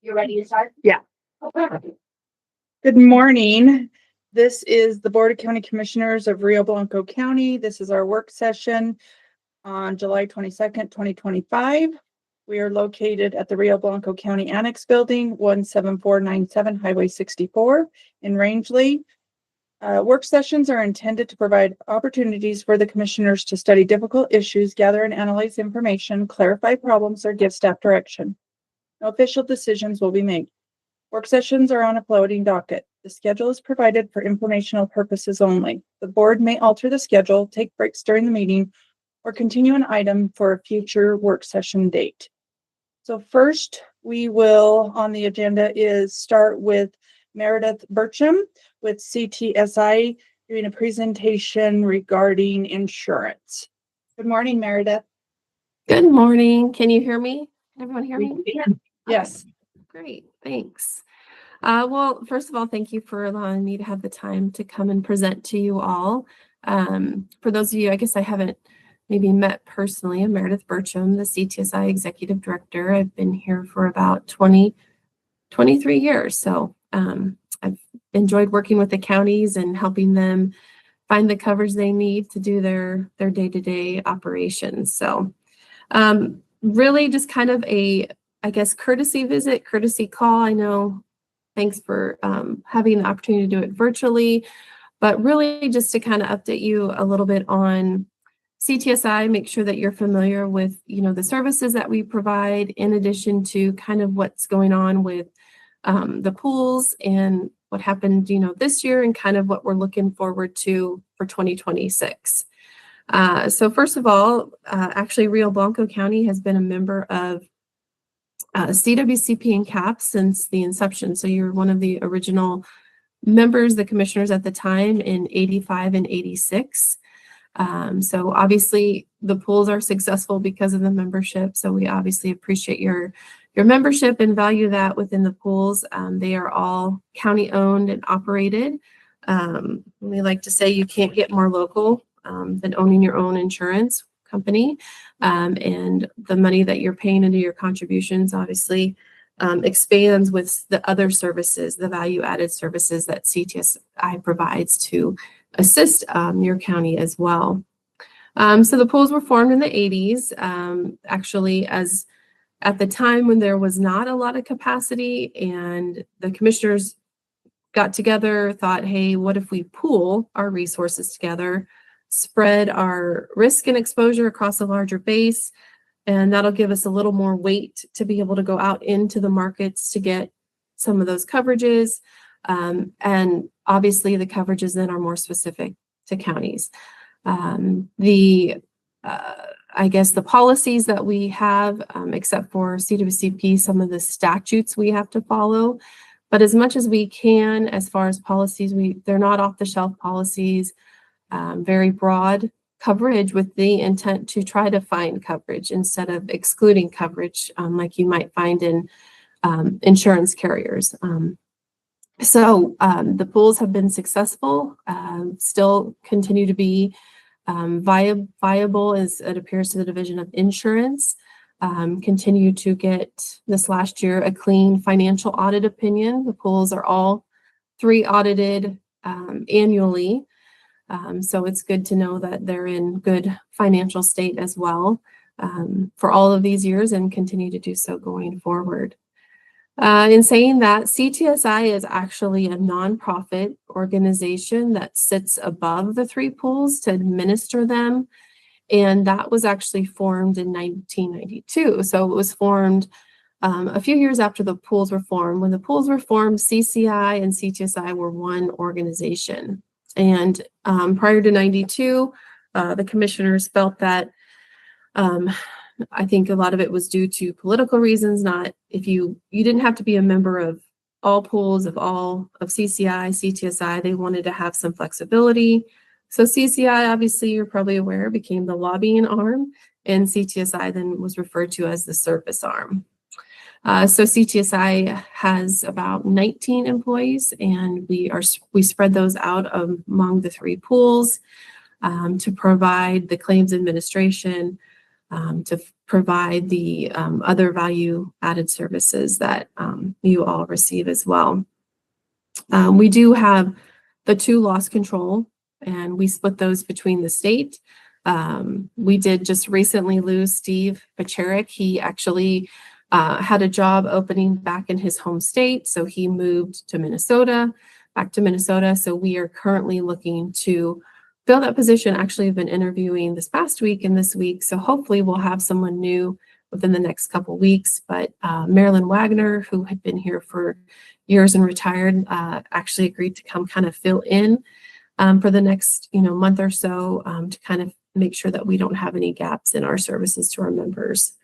You ready to start? Yeah. Okay. Good morning. This is the Board of County Commissioners of Rio Blanco County. This is our work session on July 22nd, 2025. We are located at the Rio Blanco County Annex Building, 17497 Highway 64 in Rangeley. Work sessions are intended to provide opportunities for the commissioners to study difficult issues, gather and analyze information, clarify problems, or give staff direction. No official decisions will be made. Work sessions are on a floating docket. The schedule is provided for informational purposes only. The board may alter the schedule, take breaks during the meeting, or continue an item for a future work session date. So first, we will, on the agenda, is start with Meredith Burcham with CTSI doing a presentation regarding insurance. Good morning, Meredith. Good morning. Can you hear me? Can everyone hear me? Yes. Great. Thanks. Well, first of all, thank you for allowing me to have the time to come and present to you all. For those of you, I guess I haven't maybe met personally, I'm Meredith Burcham, the CTSI Executive Director. I've been here for about 23 years. So I've enjoyed working with the counties and helping them find the coverage they need to do their day-to-day operations. So really just kind of a, I guess, courtesy visit, courtesy call. I know, thanks for having the opportunity to do it virtually, but really just to kind of update you a little bit on CTSI, make sure that you're familiar with, the services that we provide, in addition to kind of what's going on with the pools and what happened, this year, and kind of what we're looking forward to for 2026. So first of all, actually Rio Blanco County has been a member of CWCP and CAP since the inception. So you're one of the original members, the commissioners at the time in 85 and 86. So obviously the pools are successful because of the membership. So we obviously appreciate your membership and value that within the pools. They are all county owned and operated. We like to say you can't get more local than owning your own insurance company. And the money that you're paying into your contributions obviously expands with the other services, the value added services that CTSI provides to assist your county as well. So the pools were formed in the 80s, actually, as at the time when there was not a lot of capacity, and the commissioners got together, thought, hey, what if we pool our resources together, spread our risk and exposure across a larger base, and that'll give us a little more weight to be able to go out into the markets to get some of those coverages. And obviously the coverages then are more specific to counties. I guess the policies that we have, except for CWCP, some of the statutes we have to follow, but as much as we can, as far as policies, they're not off the shelf policies, very broad coverage with the intent to try to find coverage instead of excluding coverage, like you might find in insurance carriers. So the pools have been successful, still continue to be viable as it appears to the Division of Insurance, continue to get this last year a clean financial audit opinion. The pools are all 3 audited annually. So it's good to know that they're in good financial state as well for all of these years and continue to do so going forward. In saying that, CTSI is actually a nonprofit organization that sits above the 3 pools to administer them. And that was actually formed in 1992. So it was formed a few years after the pools were formed. When the pools were formed, CCI and CTSI were one organization. And prior to 92, the commissioners felt that I think a lot of it was due to political reasons, not if you didn't have to be a member of all pools of CCI, CTSI, they wanted to have some flexibility. So CCI, obviously you're probably aware, became the lobbying arm, and CTSI then was referred to as the service arm. So CTSI has about 19 employees, and we spread those out among the 3 pools to provide the claims administration, to provide the other value added services that you all receive as well. We do have the 2 loss control, and we split those between the state. We did just recently lose Steve Pacherik. He actually had a job opening back in his home state, so he moved to back to Minnesota. So we are currently looking to fill that position. Actually, I've been interviewing this past week and this week, so hopefully we'll have someone new within the next couple weeks. But Marilyn Wagner, who had been here for years and retired, actually agreed to come kind of fill in for the next month or so to kind of make sure that we don't have any gaps in our services to our members.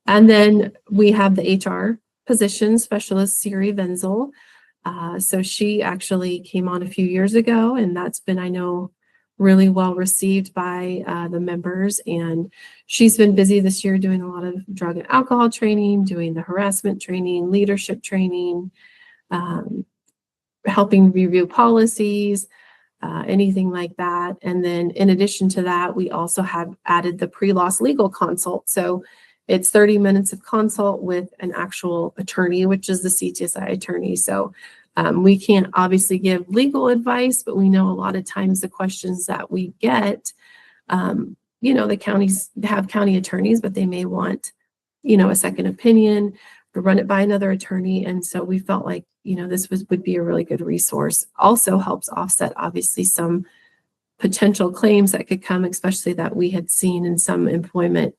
And then we have the HR position specialist, Siri Wenzel. So she actually came on a few years ago, and that's been, I know, really well received by the members. And she's been busy this year doing a lot of drug and alcohol training, doing the harassment training, leadership training, helping review policies, anything like that. And then in addition to that, we also have added the pre-loss legal consult. So it's 30 minutes of consult with an actual attorney, which is the CTSI attorney. So We can't obviously give legal advice, but we know a lot of times the questions that we get, the counties have county attorneys, but they may want, a second opinion to run it by another attorney. And so we felt like, this would be a really good resource. Also helps offset obviously some potential claims that could come, especially that we had seen in some employment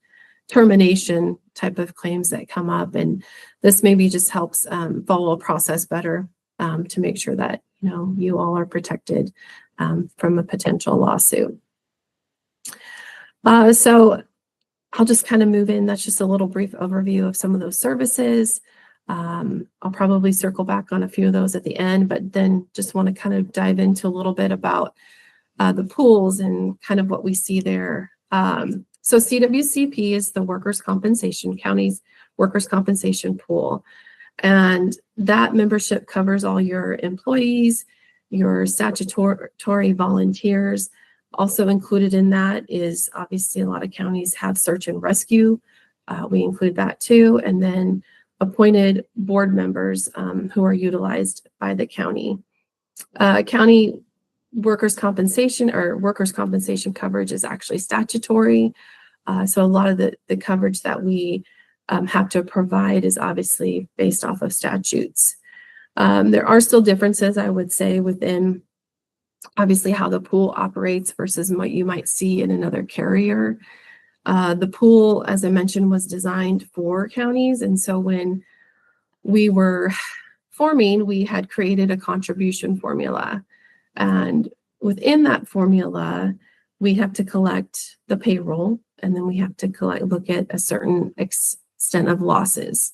termination type of claims that come up. And this maybe just helps follow a process better to make sure that, you all are protected from a potential lawsuit. So I'll just kind of move in. That's just a little brief overview of some of those services. I'll probably circle back on a few of those at the end, but then just want to kind of dive into a little bit about the pools and kind of what we see there. So CWCP is the workers' compensation, county's workers' compensation pool. And that membership covers all your employees, your statutory volunteers. Also included in that is obviously a lot of counties have search and rescue. We include that too. And then appointed board members who are utilized by the county. County workers' compensation coverage is actually statutory. So a lot of the coverage that we have to provide is obviously based off of statutes. There are still differences, I would say, within obviously how the pool operates versus what you might see in another carrier. The pool, as I mentioned, was designed for counties. And so when we were forming, we had created a contribution formula. And within that formula, we have to collect the payroll, and then we have to look at a certain extent of losses.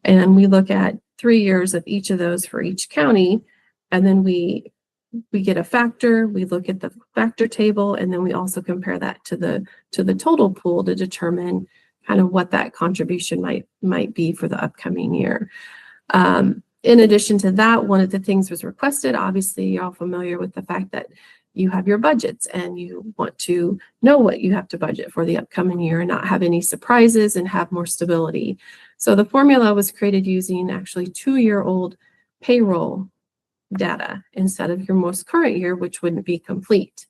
And we look at 3 years of each of those for each county, and then we get a factor, we look at the factor table, and then we also compare that to the total pool to determine kind of what that contribution might be for the upcoming year. In addition to that, one of the things was requested, obviously you're all familiar with the fact that you have your budgets and you want to know what you have to budget for the upcoming year and not have any surprises and have more stability. So the formula was created using actually 2-year-old payroll data instead of your most current year, which wouldn't be complete.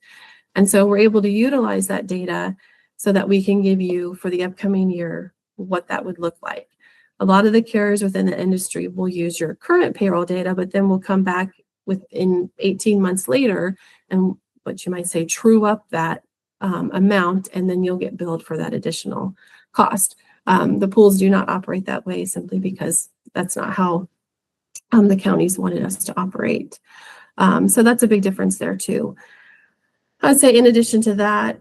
And so we're able to utilize that data so that we can give you for the upcoming year what that would look like. A lot of the carriers within the industry will use your current payroll data, but then we'll come back within 18 months later and what you might say true up that amount, and then you'll get billed for that additional cost. The pools do not operate that way simply because that's not how the counties wanted us to operate. So that's a big difference there too. I'd say in addition to that,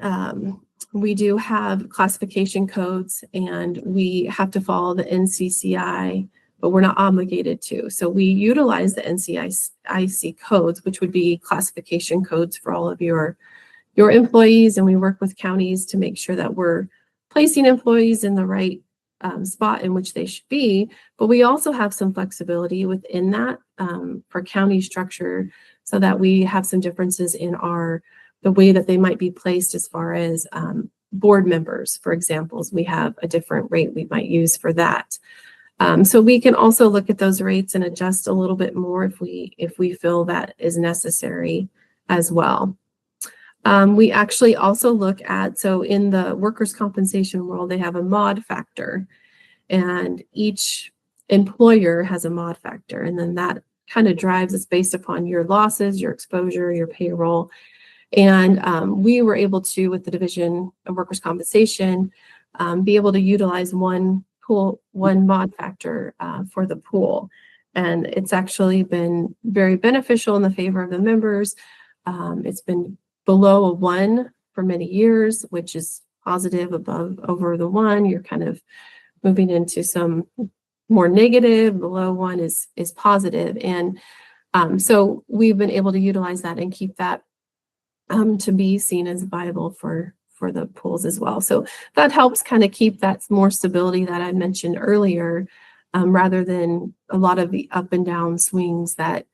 we do have classification codes and we have to follow the NCCI, but we're not obligated to. So we utilize the NCCI codes, which would be classification codes for all of your employees. And we work with counties to make sure that we're placing employees in the right spot in which they should be. But we also have some flexibility within that for county structure so that we have some differences in the way that they might be placed as far as board members, for example. We have a different rate we might use for that. So we can also look at those rates and adjust a little bit more if we feel that is necessary as well. We actually also look at, so in the workers' compensation world, they have a mod factor, and each employer has a mod factor, and then that kind of drives us based upon your losses, your exposure, your payroll. And we were able to, with the Division of Workers' Compensation, be able to utilize one mod factor for the pool. And it's actually been very beneficial in the favor of the members. It's been below a 1 for many years, which is positive. Over the 1, you're kind of moving into some more negative. Below 1 is positive. And so we've been able to utilize that and keep that to be seen as viable for the pools as well. So that helps kind of keep that more stability that I mentioned earlier, rather than a lot of the up and down swings that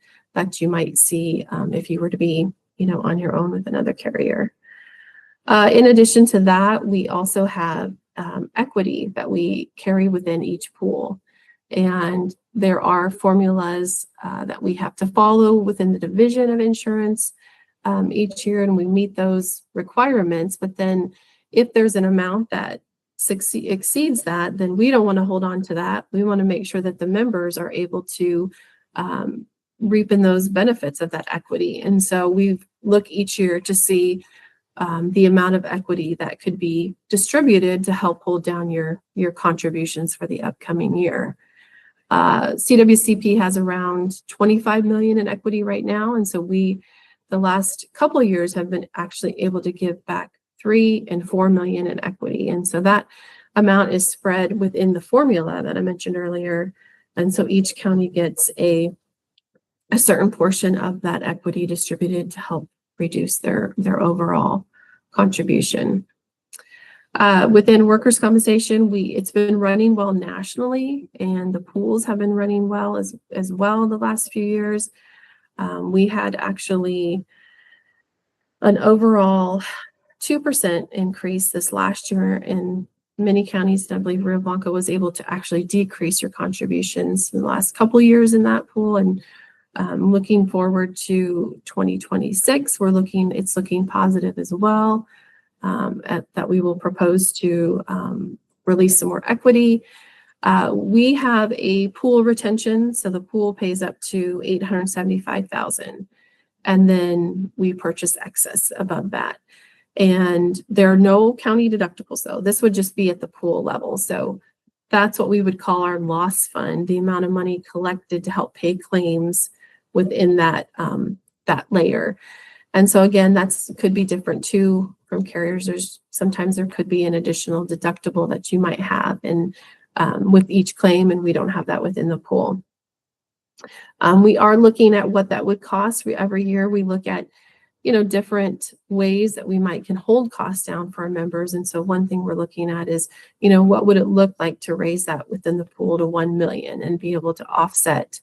you might see if you were to be, on your own with another carrier. In addition to that, we also have equity that we carry within each pool. And there are formulas that we have to follow within the division of insurance each year, and we meet those requirements. But then if there's an amount that exceeds that, then we don't want to hold on to that. We want to make sure that the members are able to reap in those benefits of that equity. And so we look each year to see the amount of equity that could be distributed to help hold down your contributions for the upcoming year. CWCP has around 25 million in equity right now. And so the last couple of years have been actually able to give back 3 and 4 million in equity. And so that amount is spread within the formula that I mentioned earlier. And so each county gets a certain portion of that equity distributed to help reduce their overall contribution. Within workers' compensation, it's been running well nationally, and the pools have been running well as well the last few years. We had actually an overall 2% increase this last year in many counties. I believe Rio Blanco was able to actually decrease your contributions in the last couple of years in that pool. And looking forward to 2026, it's looking positive as well. That we will propose to release some more equity. We have a pool retention, so the pool pays up to $875,000, and then we purchase excess above that. And there are no county deductibles, though. This would just be at the pool level. So that's what we would call our loss fund, the amount of money collected to help pay claims within that layer. And so again, could be different too from carriers. Sometimes there could be an additional deductible that you might have with each claim, and we don't have that within the pool. We are looking at what that would cost. Every year we look at different ways that we can hold costs down for our members. And so one thing we're looking at is, what would it look like to raise that within the pool to 1 million and be able to offset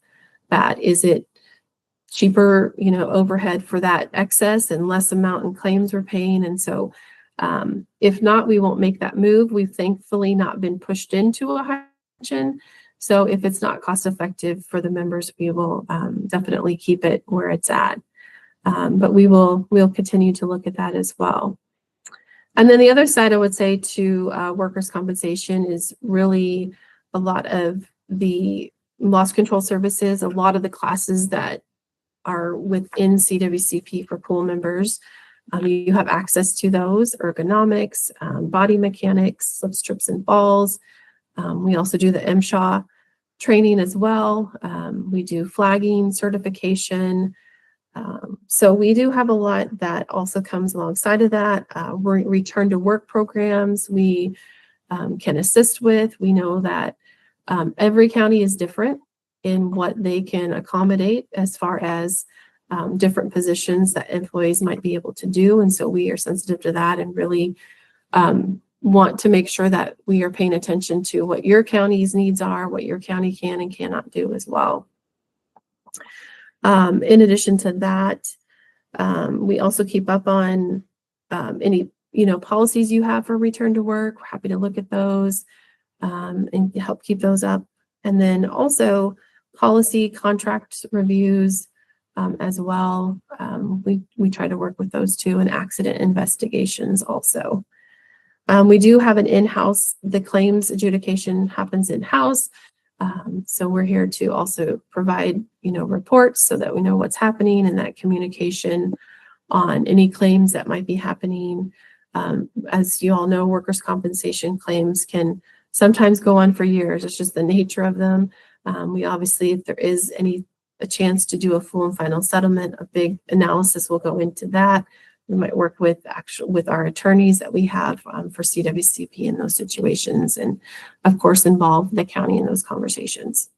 that? Is it cheaper, overhead for that excess and less amount in claims we're paying? And so if not, we won't make that move. We've thankfully not been pushed into a high pension. So if it's not cost effective for the members, we will definitely keep it where it's at. But we'll continue to look at that as well. And then the other side, I would say, to workers' compensation is really a lot of the loss control services, a lot of the classes that are within CWCP for pool members. You have access to those: ergonomics, body mechanics, slips, trips, and falls. We also do the MSHA training as well. We do flagging, certification. So we do have a lot that also comes alongside of that. Return to work programs we can assist with. We know that every county is different in what they can accommodate as far as different positions that employees might be able to do. And so we are sensitive to that and really want to make sure that we are paying attention to what your county's needs are, what your county can and cannot do as well. In addition to that, we also keep up on any policies you have for return to work. We're happy to look at those and help keep those up. And then also policy contract reviews as well. We try to work with those too, and accident investigations also. We do have an in-house, the claims adjudication happens in-house. So we're here to also provide, reports so that we know what's happening, and that communication on any claims that might be happening. As you all know, workers' compensation claims can sometimes go on for years. It's just the nature of them. We obviously, if there is a chance to do a full and final settlement, a big analysis will go into that. We might work with our attorneys that we have for CWCP in those situations, and of course involve the county in those conversations.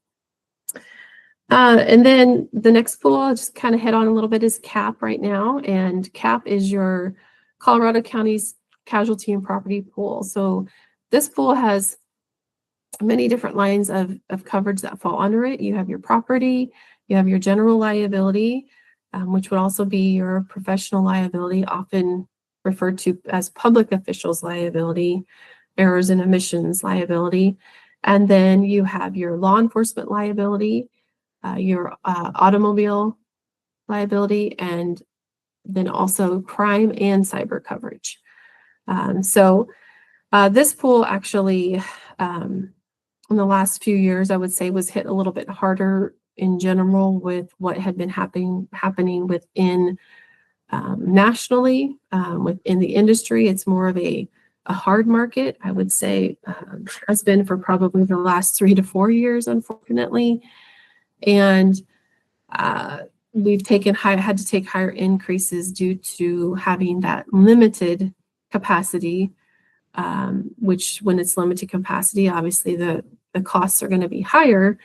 And then the next pool I'll just kind of hit on a little bit is CAP right now, and CAP is your Colorado County's casualty and property pool. So this pool has many different lines of coverage that fall under it. You have your property, you have your general liability, which would also be your professional liability, often referred to as public officials liability, errors and omissions liability. And then you have your law enforcement liability, your automobile liability, and then also crime and cyber coverage. So this pool actually, in the last few years, I would say was hit a little bit harder in general with what had been happening within nationally, within the industry. It's more of a hard market, I would say, has been for probably the last 3 to 4 years, unfortunately. And we've had to take higher increases due to having that limited capacity, which when it's limited capacity, obviously the costs are going to be higher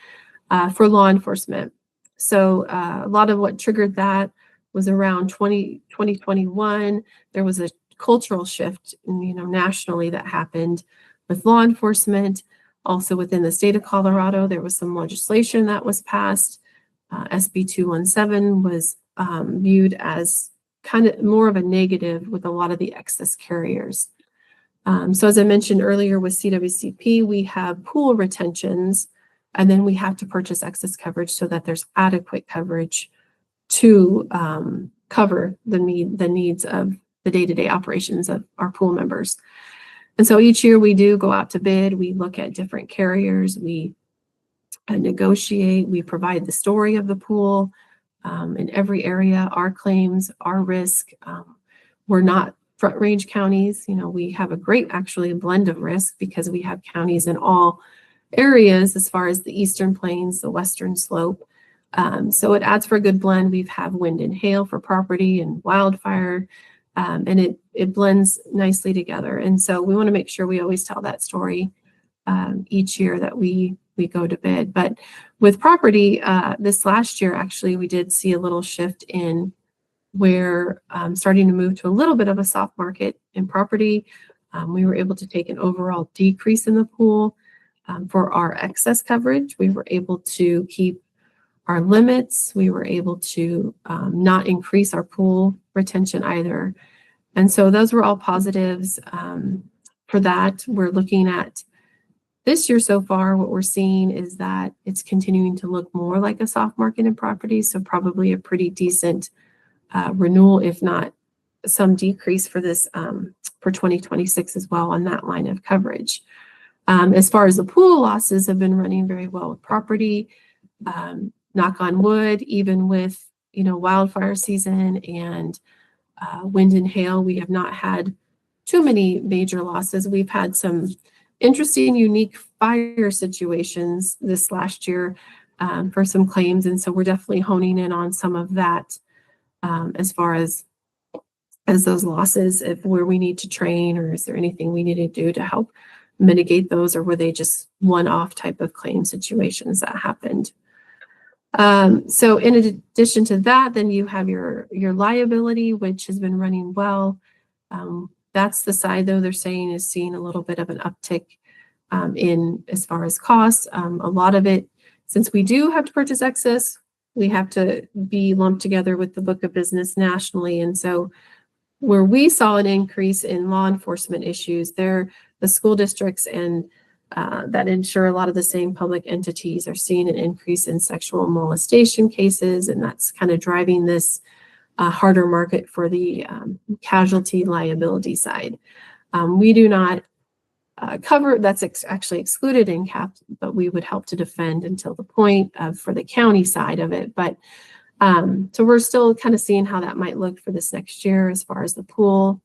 for law enforcement. So a lot of what triggered that was around 2021. There was a cultural shift, nationally that happened with law enforcement. Also within the state of Colorado, there was some legislation that was passed. SB 217 was viewed as kind of more of a negative with a lot of the excess carriers. So as I mentioned earlier with CWCP, we have pool retentions, and then we have to purchase excess coverage so that there's adequate coverage to cover the needs of the day-to-day operations of our pool members. And so each year we do go out to bid, we look at different carriers, we negotiate, we provide the story of the pool in every area, our claims, our risk. We're not front range counties. We have a great actually blend of risk because we have counties in all areas as far as the Eastern Plains, the Western Slope. So it adds for a good blend. We've have wind and hail for property and wildfire, and it blends nicely together. And so we want to make sure we always tell that story each year that we go to bid. But with property, this last year, actually, we did see a little shift in where starting to move to a little bit of a soft market in property. We were able to take an overall decrease in the pool for our excess coverage. We were able to keep our limits. We were able to not increase our pool retention either. And so those were all positives for that. We're looking at this year so far, what we're seeing is that it's continuing to look more like a soft market in property. So probably a pretty decent renewal, if not some decrease for this for 2026 as well on that line of coverage. As far as the pool losses have been running very well with property, knock on wood, even with wildfire season and wind and hail, we have not had too many major losses. We've had some interesting, unique fire situations this last year for some claims, and so we're definitely honing in on some of that as far as those losses, where we need to train, or is there anything we need to do to help mitigate those, or were they just one-off type of claim situations that happened? So in addition to that, then you have your liability, which has been running well. That's the side, though, they're saying is seeing a little bit of an uptick in as far as costs. A lot of it, since we do have to purchase excess, we have to be lumped together with the book of business nationally. And so where we saw an increase in law enforcement issues, the school districts and that insure a lot of the same public entities are seeing an increase in sexual molestation cases, and that's kind of driving this harder market for the casualty liability side. We do not cover, that's actually excluded in CAP, but we would help to defend until the point of for the county side of it. But so we're still kind of seeing how that might look for this next year as far as the pool.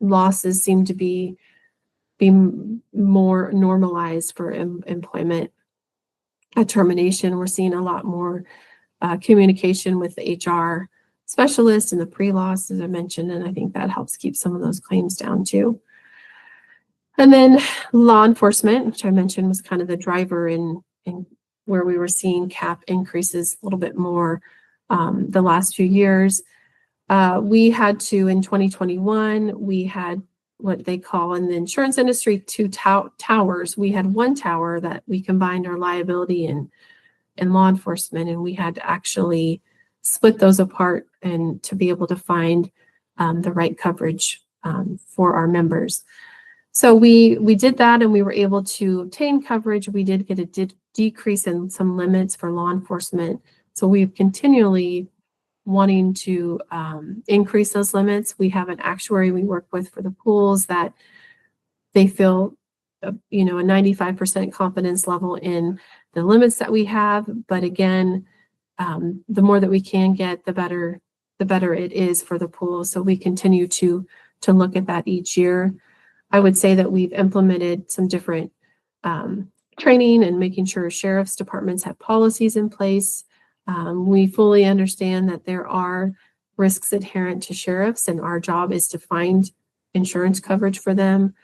Losses seem to be more normalized for employment termination. We're seeing a lot more communication with the HR specialist and the pre-loss, as I mentioned, and I think that helps keep some of those claims down too. And then law enforcement, which I mentioned was kind of the driver in where we were seeing CAP increases a little bit more the last few years. We had to, in 2021, we had what they call in the insurance industry 2 towers. We had 1 tower that we combined our liability and law enforcement, and we had to actually split those apart and to be able to find the right coverage for our members. So we did that, and we were able to obtain coverage. We did get a decrease in some limits for law enforcement. So we've continually wanting to increase those limits. We have an actuary we work with for the pools that they feel, a 95% confidence level in the limits that we have. But again, the more that we can get, the better it is for the pool. So we continue to look at that each year. I would say that we've implemented some different training and making sure sheriff's departments have policies in place. We fully understand that there are risks inherent to sheriffs, and our job is to find insurance coverage for them.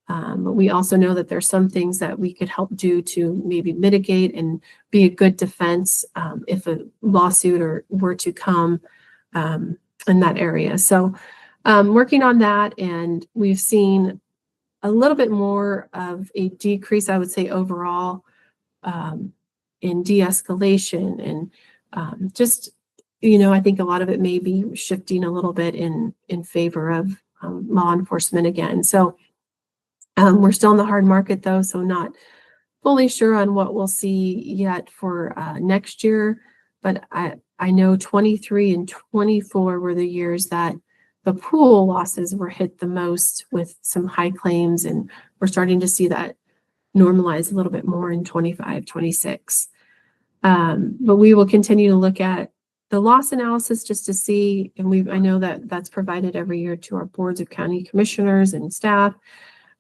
But we also know that there's some things that we could help do to maybe mitigate and be a good defense if a lawsuit were to come in that area. So working on that, and we've seen a little bit more of a decrease, I would say, overall in de-escalation, and just, I think a lot of it may be shifting a little bit in favor of law enforcement again. So we're still in the hard market though, so not fully sure on what we'll see yet for next year. But I know 23 and 24 were the years that the pool losses were hit the most with some high claims, and we're starting to see that normalize a little bit more in 25, 26. But we will continue to look at the loss analysis just to see, and I know that that's provided every year to our boards of county commissioners and staff,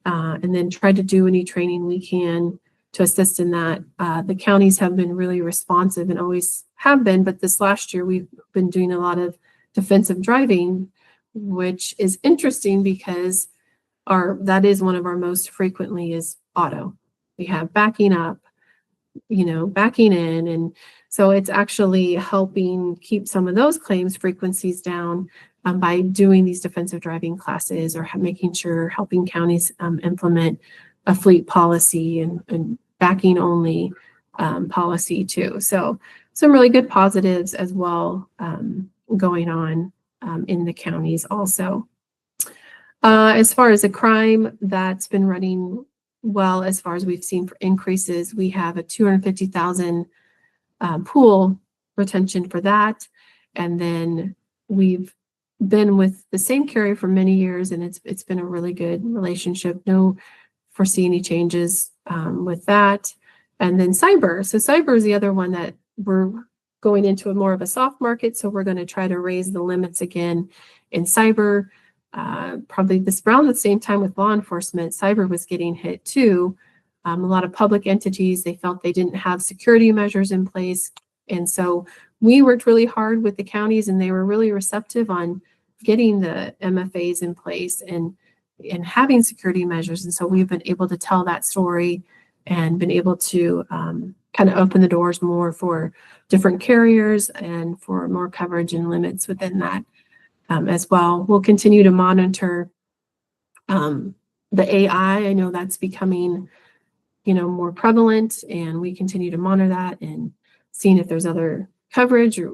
and then try to do any training we can to assist in that. The counties have been really responsive and always have been, but this last year we've been doing a lot of defensive driving, which is interesting because that is one of our most frequently is auto. We have backing up, backing in. And so it's actually helping keep some of those claims frequencies down by doing these defensive driving classes, or helping counties implement a fleet policy and backing only policy too. So some really good positives as well going on in the counties also. As far as the crime, that's been running well. As far as we've seen for increases, we have a 250,000 pool retention for that. And then we've been with the same carrier for many years, and it's been a really good relationship. No foresee any changes with that. And then cyber. So cyber is the other one that we're going into more of a soft market. So we're going to try to raise the limits again in cyber. Probably around the same time with law enforcement, cyber was getting hit too. A lot of public entities, they felt they didn't have security measures in place. And so we worked really hard with the counties, and they were really receptive on getting the MFAs in place and having security measures. And so we've been able to tell that story and been able to kind of open the doors more for different carriers and for more coverage and limits within that as well. We'll continue to monitor the AI. I know that's becoming, more prevalent, and we continue to monitor that and seeing if there's other coverage or,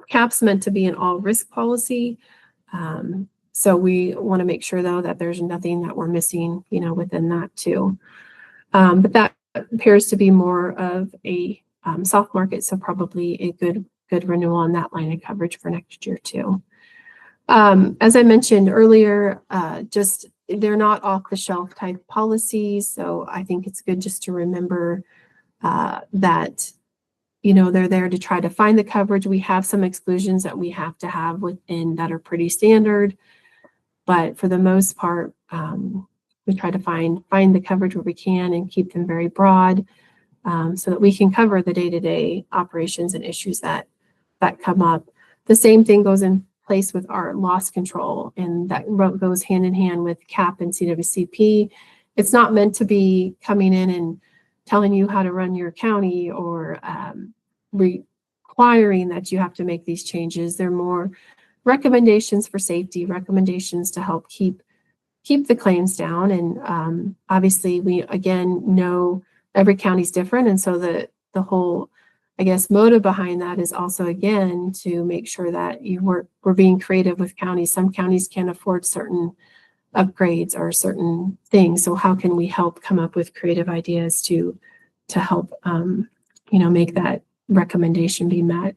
CAP's meant to be an all risk policy. So we want to make sure though that there's nothing that we're missing, within that too. But that appears to be more of a soft market. So probably a good renewal on that line of coverage for next year too. As I mentioned earlier, just they're not off the shelf type policies. So I think it's good just to remember that, they're there to try to find the coverage. We have some exclusions that we have to have within that are pretty standard, but for the most part, we try to find the coverage where we can and keep them very broad so that we can cover the day-to-day operations and issues that come up. The same thing goes in place with our loss control, and that goes hand in hand with CAP and CWCP. It's not meant to be coming in and telling you how to run your county or requiring that you have to make these changes. They're more recommendations for safety, recommendations to help keep the claims down. And obviously we, again, know every county's different. And so the whole, I guess, motive behind that is also, again, to make sure that we're being creative with counties. Some counties can't afford certain upgrades or certain things. So how can we help come up with creative ideas to help, make that recommendation be met?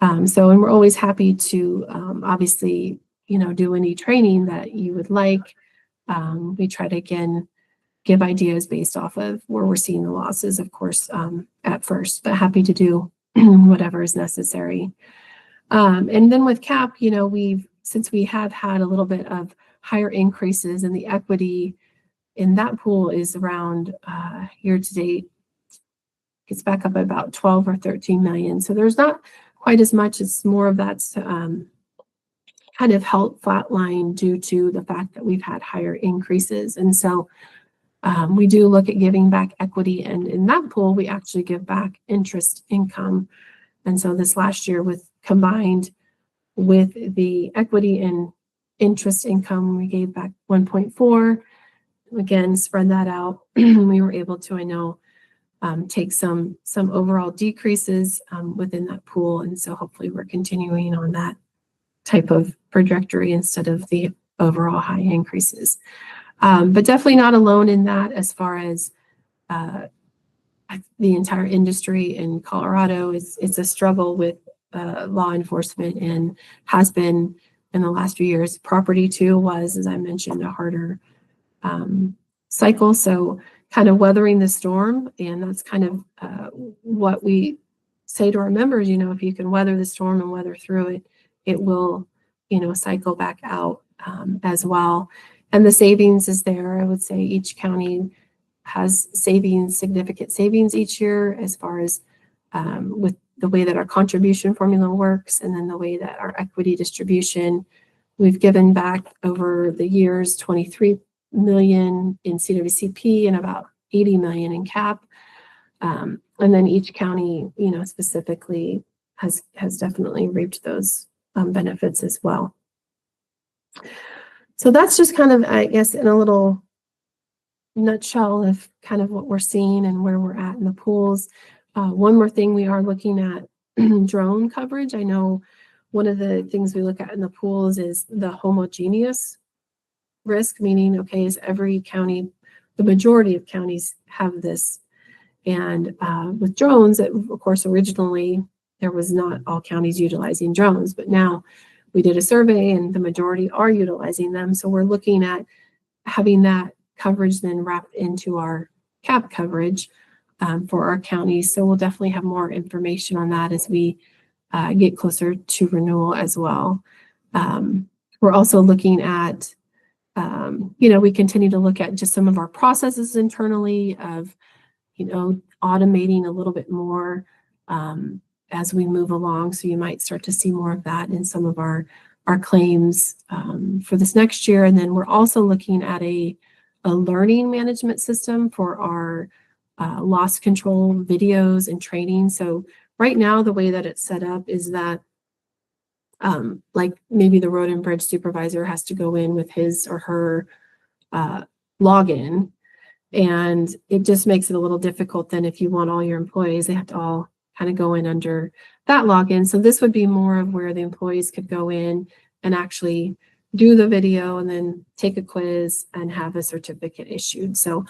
And we're always happy to, obviously, do any training that you would like. We try to, again, give ideas based off of where we're seeing the losses, of course, at first, but happy to do whatever is necessary. And then with CAP, since we have had a little bit of higher increases, and the equity in that pool is around year to date, gets back up about 12 or 13 million. So there's not quite as much. It's more of that's kind of held flatline due to the fact that we've had higher increases. And so we do look at giving back equity, and in that pool, we actually give back interest income. And so this last year, with combined with the equity and interest income, we gave back 1.4. Again, spread that out. We were able to, I know, take some overall decreases within that pool. And so hopefully we're continuing on that type of trajectory instead of the overall high increases. But definitely not alone in that, as far as the entire industry in Colorado. It's a struggle with law enforcement, and has been in the last few years. Property too was, as I mentioned, a harder cycle. So kind of weathering the storm, and that's kind of what we say to our members. If you can weather the storm and weather through it, it will, cycle back out as well. And the savings is there. I would say each county has significant savings each year, as far as with the way that our contribution formula works, and then the way that our equity distribution. We've given back over the years 23 million in CWCP and about 80 million in CAP. And then each county, specifically has definitely reaped those benefits as well. So that's just kind of, I guess, in a little nutshell of kind of what we're seeing and where we're at in the pools. One more thing, we are looking at drone coverage. I know one of the things we look at in the pools is the homogeneous risk, meaning, okay, is every county, the majority of counties have this. And with drones, of course, originally there was not all counties utilizing drones, but now we did a survey and the majority are utilizing them. So we're looking at having that coverage then wrapped into our CAP coverage for our counties. So we'll definitely have more information on that as we get closer to renewal as well. We're also looking at, we continue to look at just some of our processes internally of, automating a little bit more as we move along. So you might start to see more of that in some of our claims for this next year. And then we're also looking at a learning management system for our loss control videos and training. So right now, the way that it's set up is that like maybe the road and bridge supervisor has to go in with his or her login, and it just makes it a little difficult than if you want all your employees, they have to all kind of go in under that login. So this would be more of where the employees could go in and actually do the video and then take a quiz and have a certificate issued. So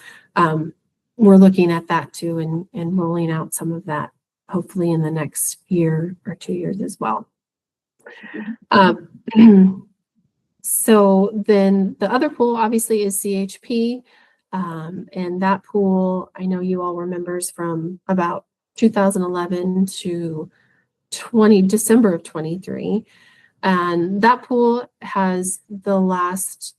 we're looking at that too, and rolling out some of that hopefully in the next year or 2 years as well. So then the other pool obviously is CHP. And that pool, I know you all were members from about 2011 to December of 23. And that pool has the last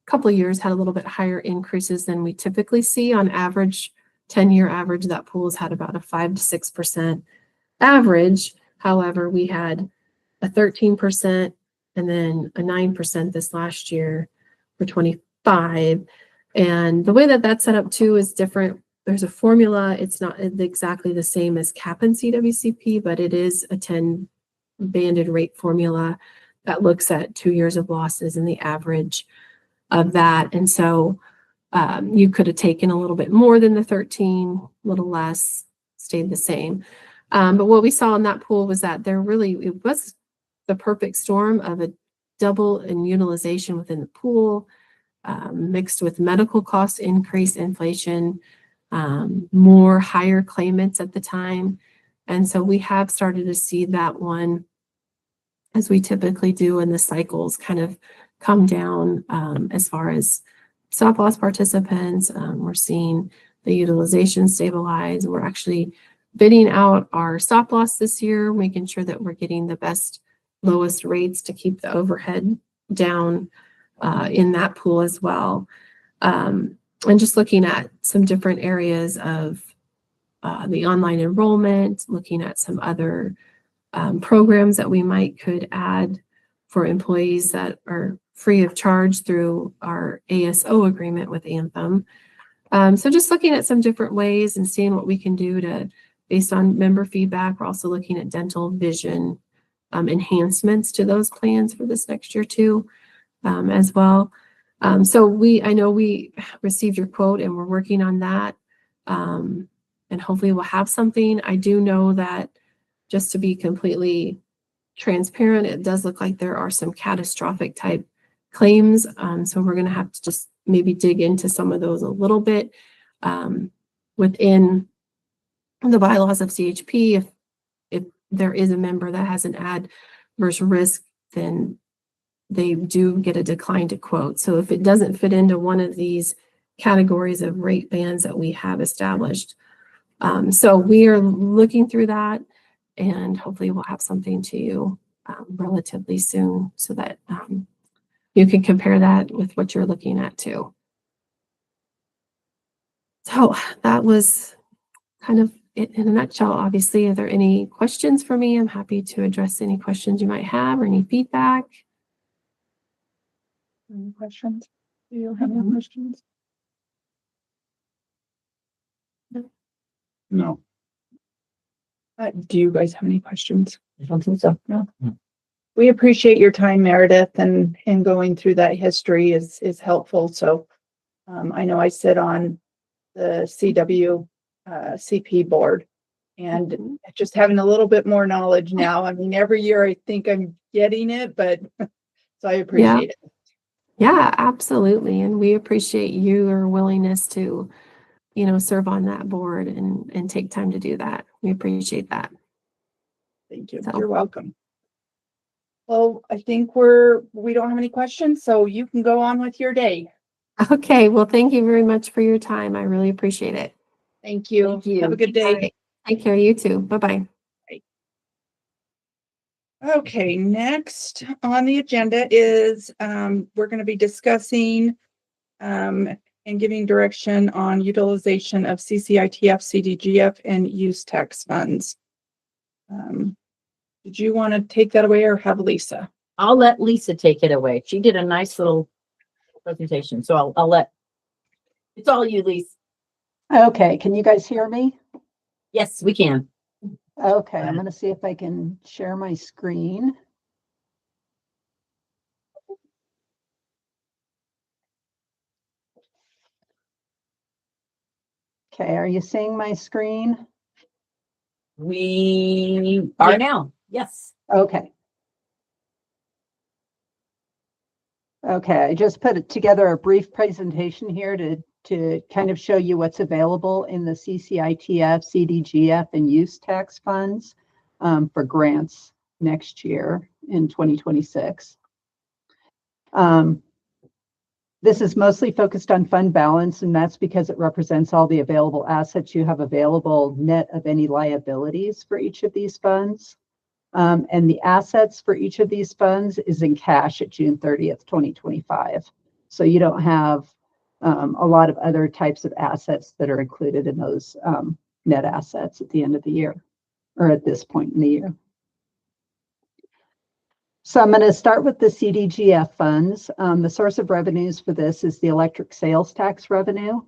couple of years had a little bit higher increases than we typically see. On average, 10-year average, that pool has had about a 5 to 6% average. However, we had a 13% and then a 9% this last year for 25. And the way that that's set up too is different. There's a formula. It's not exactly the same as CAP and CWCP, but it is a 10 banded rate formula that looks at 2 years of losses and the average of that. And so you could have taken a little bit more than the 13, a little less, stayed the same. But what we saw in that pool was that it was the perfect storm of a double in utilization within the pool. mixed with medical cost increase, inflation, more higher claimants at the time. And so we have started to see that one, as we typically do in the cycles, kind of come down as far as stop loss participants. We're seeing the utilization stabilize. We're actually bidding out our stop loss this year, making sure that we're getting the best, lowest rates to keep the overhead down in that pool as well. And just looking at some different areas of the online enrollment, looking at some other programs that we could add for employees that are free of charge through our ASO agreement with Anthem. So just looking at some different ways and seeing what we can do to, based on member feedback. We're also looking at dental vision enhancements to those plans for this next year too, as well. So I know we received your quote and we're working on that. And hopefully we'll have something. I do know that, just to be completely transparent, it does look like there are some catastrophic type claims. So we're going to have to just maybe dig into some of those a little bit within the bylaws of CHP. If there is a member that has an adverse risk, then they do get a decline to quote. So if it doesn't fit into one of these categories of rate bands that we have established. So we are looking through that, and hopefully we'll have something to you relatively soon, so that you can compare that with what you're looking at too. So that was kind of it in a nutshell. Obviously, are there any questions for me? I'm happy to address any questions you might have or any feedback. Any questions? Do you have any questions? No. Do you guys have any questions? I don't think so. No. We appreciate your time, Meredith, and going through that history is helpful. So I know I sit on the CW CP board, and just having a little bit more knowledge now. I mean, every year I think I'm getting it, but so I appreciate it. Yeah, absolutely. And we appreciate your willingness to, serve on that board and take time to do that. We appreciate that. Thank you. So. You're welcome. Well, I think we don't have any questions, so you can go on with your day. Okay. Well, thank you very much for your time. I really appreciate it. Thank you. Thank you. Have a good day. Right. Take care. You too. Bye-bye. Okay, next on the agenda is we're going to be discussing and giving direction on utilization of CCITF, CDGF, and use tax funds. Did you want to take that away or have Lisa? I'll let Lisa take it away. She did a nice little presentation, so I'll let. It's all you, Lisa. Okay, can you guys hear me? Yes, we can. Okay, I'm going to see if I can share my screen. Okay, are you seeing my screen? We are now. Yes. Okay. Okay, I just put together a brief presentation here to kind of show you what's available in the CCITF, CDGF, and use tax funds for grants next year in 2026. This is mostly focused on fund balance, and that's because it represents all the available assets you have available net of any liabilities for each of these funds. And the assets for each of these funds is in cash at June 30th, 2025. So you don't have a lot of other types of assets that are included in those net assets at the end of the year, or at this point in the year. So I'm going to start with the CDGF funds. The source of revenues for this is the electric sales tax revenue.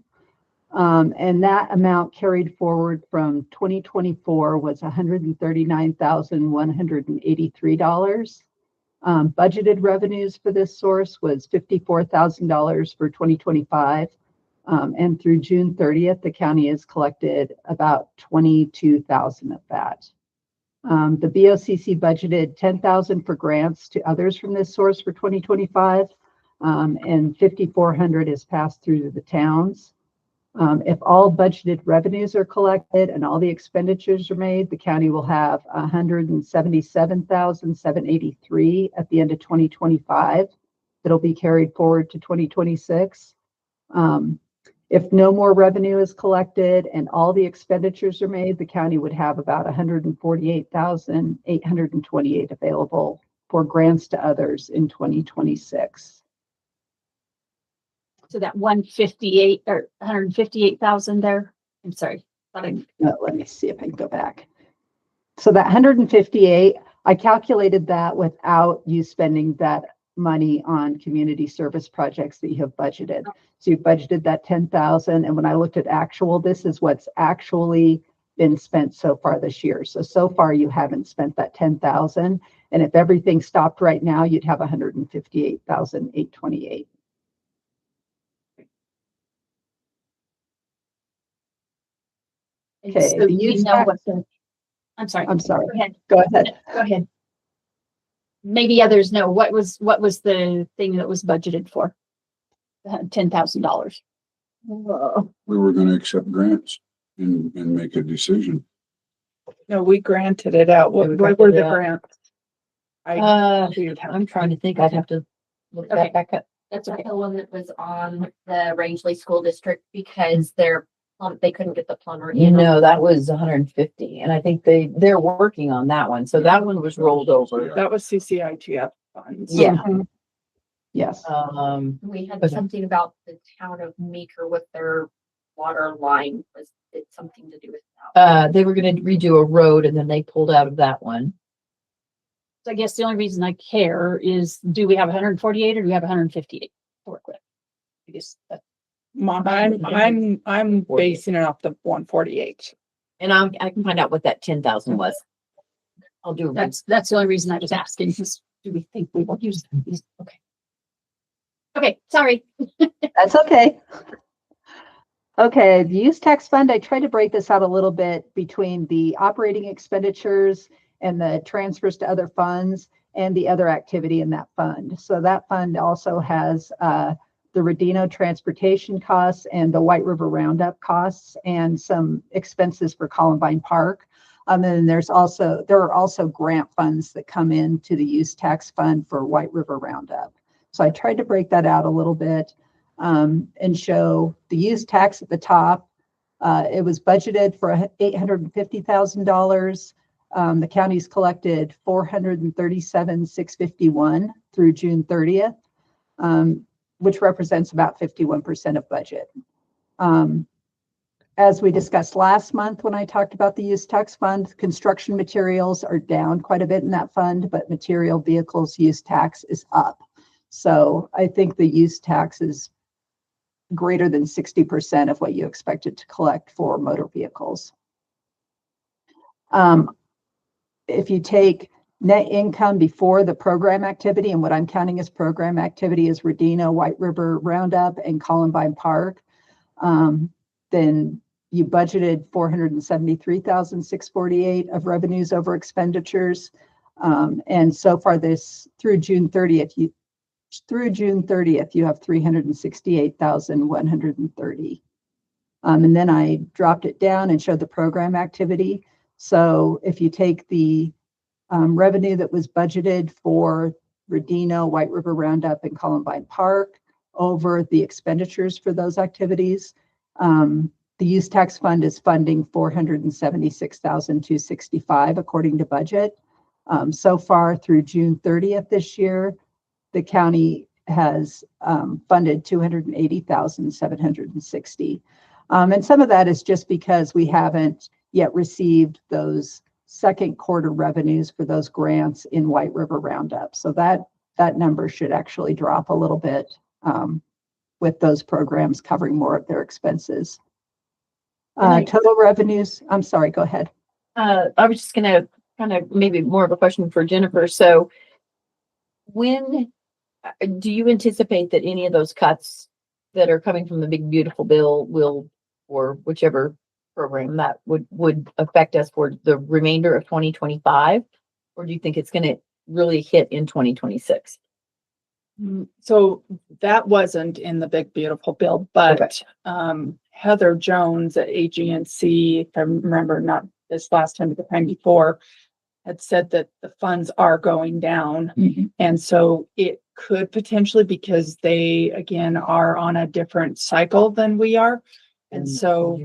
And that amount carried forward from 2024 was $139,183. Budgeted revenues for this source was $54,000 for 2025. And through June 30th, the county has collected about $22,000 of that. The BOCC budgeted $10,000 for grants to others from this source for 2025. and 5,400 is passed through to the towns. If all budgeted revenues are collected and all the expenditures are made, the county will have 177,783 at the end of 2025. That'll be carried forward to 2026. If no more revenue is collected and all the expenditures are made, the county would have about 148,828 available for grants to others in 2026. So that 158 or 158,000 there. I'm sorry. Let me see if I can go back. So that 158, I calculated that without you spending that money on community service projects that you have budgeted. So you budgeted that 10,000. And when I looked at actual, this is what's actually been spent so far this year. So far you haven't spent that 10,000. And if everything stopped right now, you'd have 158,828. Okay, So the you use know tax- what the, I'm sorry. I'm sorry. Go ahead. Go ahead. Go ahead. Maybe others know what was the thing that was budgeted for? $10,000. We were gonna accept grants and make a decision. No, we granted it out. What We were granted the it out. grants? I, I'm trying to think. I'd have to look Okay. that back up. That's okay. The one that was on the Rangeley School District because they couldn't get the plumber in. No, that was 150, and I think they're working on that one. So that one was rolled over. that was CCIGF funds. Yeah. Mhm. Yes. We had Okay. something about the town of Meeker with their water line. Was it something to do with that? They were going to redo a road, and then they pulled out of that one. So I guess the only reason I care is, do we have 148 or do we have 158 to work with? I guess that, I'm basing it off the 148. And I can find out what that 10,000 was. I'll do that. that's the only reason I was asking, because do we think we will use these? Okay. Okay, sorry. That's okay. Okay, the use tax fund, I tried to break this out a little bit between the operating expenditures and the transfers to other funds and the other activity in that fund. So that fund also has the Rodino transportation costs and the White River Roundup costs and some expenses for Columbine Park. And then there are also grant funds that come into the use tax fund for White River Roundup. So I tried to break that out a little bit and show the use tax at the top. It was budgeted for $850,000. The county's collected $437,651 through June 30th, which represents about 51% of budget. As we discussed last month when I talked about the use tax fund, construction materials are down quite a bit in that fund, but material vehicles use tax is up. So I think the use tax is greater than 60% of what you expected to collect for motor vehicles. If you take net income before the program activity, and what I'm counting as program activity is Rodino, White River Roundup, and Columbine Park, then you budgeted $473,648 of revenues over expenditures. And so far through June 30th, you have 368,130. And then I dropped it down and showed the program activity. So if you take the revenue that was budgeted for Rodino, White River Roundup, and Columbine Park over the expenditures for those activities, the use tax fund is funding $476,265 according to budget. So far through June 30th this year, the county has funded $280,760. And some of that is just because we haven't yet received those second quarter revenues for those grants in White River Roundup. So that number should actually drop a little bit with those programs covering more of their expenses. Total revenues, I'm sorry, go ahead. I was just going to kind of maybe more of a question for Jennifer. So when do you anticipate that any of those cuts that are coming from the big beautiful bill will, or whichever program that would affect us for the remainder of 2025? Or do you think it's going to really hit in 2026? So that wasn't in the big beautiful bill, but Heather Jones at AGNC, if I remember not this last time, but the time before, had said that the funds are going down. And so it could potentially, because they, again, are on a different cycle than we are. And so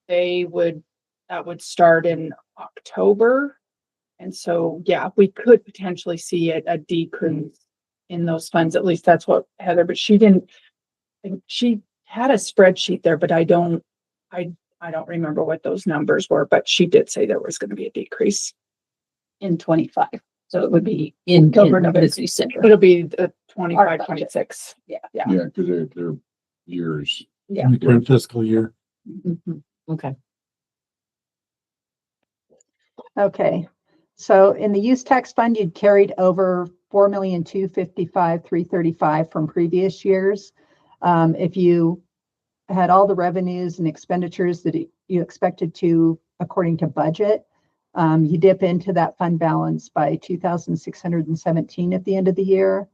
that would start in October. And so, yeah, we could potentially see a decrease in those funds. At least that's what Heather, but she had a spreadsheet there, but I don't remember what those numbers were, but she did say there was going to be a decrease in 25. So it would be In October, November. November, December. It'll be the 25, budget. 26. Yeah. Yeah. Yeah, because they're years. Yeah. Current fiscal year. Okay. Okay, so in the use tax fund, you'd carried over 4,255,335 from previous years. If you had all the revenues and expenditures that you expected to according to budget, you dip into that fund balance by 2,617 at the end of the year.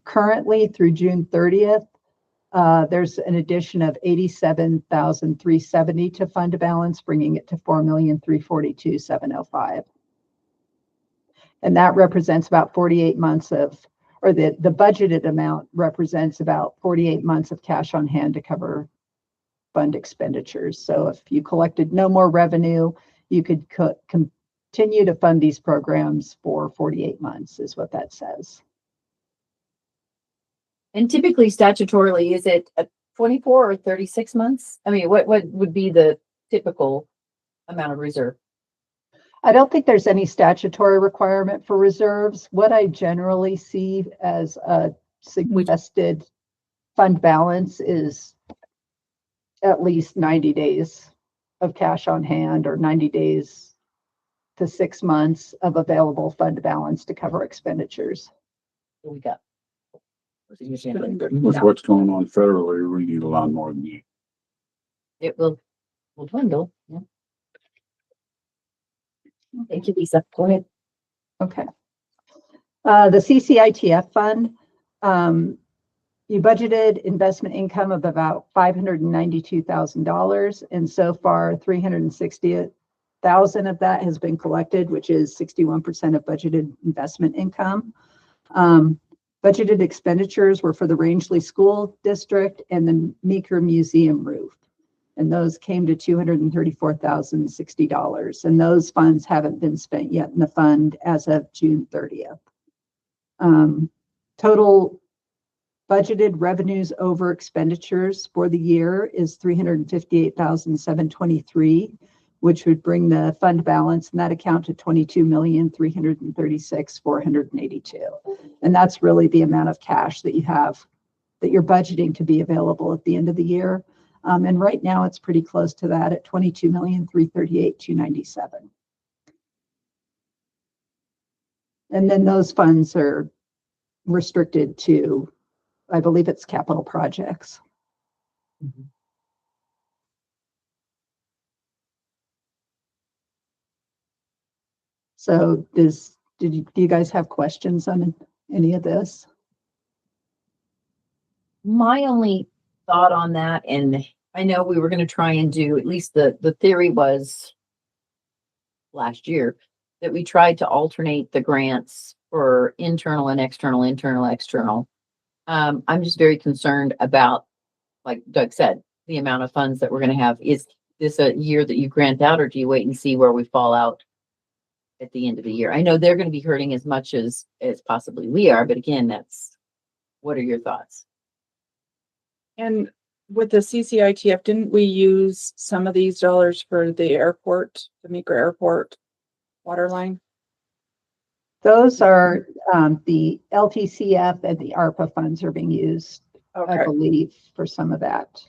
Currently through June 30th, there's an addition of 87,370 to fund balance, bringing it to 4,342,705. And that represents about 48 months of, or the budgeted amount represents about 48 months of cash on hand to cover fund expenditures. So if you collected no more revenue, you could continue to fund these programs for 48 months is what that says. And typically statutorily, is it a 24 or 36 months? I mean, what would be the typical amount of reserve? I don't think there's any statutory requirement for reserves. What I generally see as a suggested fund balance is at least 90 days of cash on hand or 90 days to 6 months of available fund balance to cover expenditures. What we got? With what's going on federally, we need a lot more than that. It will dwindle. Yeah. Thank you, Lisa. Go ahead. Okay. The CCITF fund, you budgeted investment income of about $592,000, and so far 360,000 of that has been collected, which is 61% of budgeted investment income. Budgeted expenditures were for the Rangeley School District and the Meeker Museum roof. And those came to $234,060. And those funds haven't been spent yet in the fund as of June 30th. Total budgeted revenues over expenditures for the year is $358,723, which would bring the fund balance in that account to $22,336,482. And that's really the amount of cash that you have that you're budgeting to be available at the end of the year. And right now it's pretty close to that at $22,338,297. And then those funds are restricted to, I believe it's capital projects. So do you guys have questions on any of this? My only thought on that, and I know we were going to try and do, at least the theory was last year, that we tried to alternate the grants for internal and external, external. I'm just very concerned about, like Doug said, the amount of funds that we're going to have. Is this a year that you grant out, or do you wait and see where we fall out at the end of the year? I know they're going to be hurting as much as possibly we are, but again, what are your thoughts? And with the CCITF, didn't we use some of these dollars for the airport, the Meeker Airport water line? Those are the LTCF and the ARPA funds are being used, I believe, for some of that.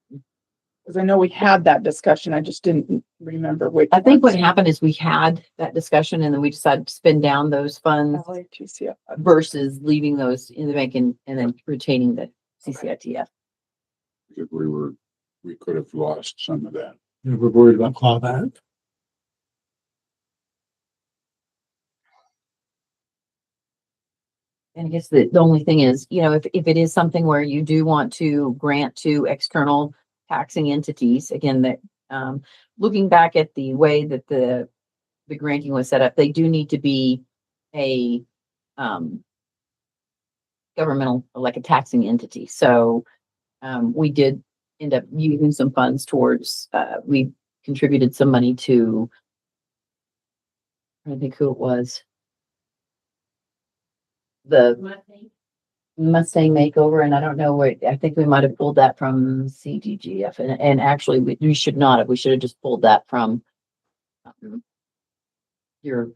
Because I know we had that discussion. I just didn't remember which. I think what ones. happened is we had that discussion and then we decided to spend down those funds LATCF. versus leaving those in the bank and then retaining the CCITF. Because we could have lost some of that. Yeah, we're worried about clawback. And I guess the only thing is, if it is something where you do want to grant to external taxing entities, again, that, looking back at the way that the granting was set up, they do need to be a, governmental, like a taxing entity. So, we did end up using some funds towards, we contributed some money to, I think who it was. The Mustang makeover, and I don't know where, I think we might have pulled that from CDGF, and actually we should not have, we should have just pulled that from your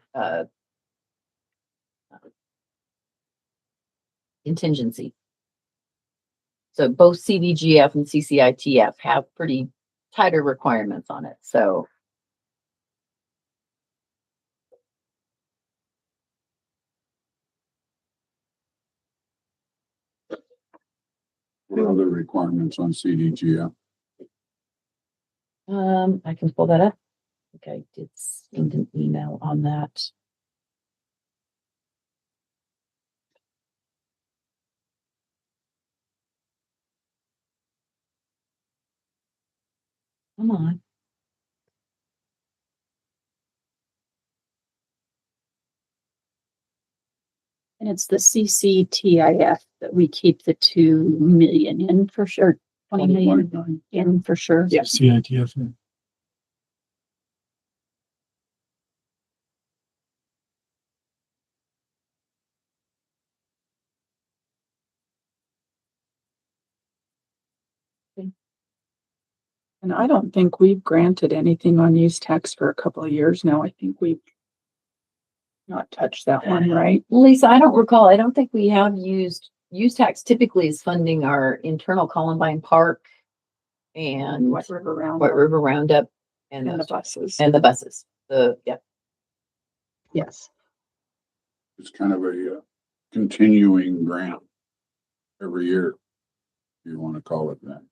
contingency. So both CDGF and CCITF have pretty tighter requirements on it, so. What are the requirements on CDGF? I can pull that up. Okay, I did send an email on that. Come on. And it's the CCTIF that we keep the 2 million in for sure, 20 million 29. in for sure. Yeah. CITF. And I don't think we've granted anything on use tax for a couple of years now. I think we've not touched that one, right? Lisa, I don't recall. I don't think we have use tax typically is funding our internal Columbine Park and White River Round White River Roundup and and the those- buses. and the buses. Yeah. Yes. It's kind of a continuing grant every year, if you want to call it that.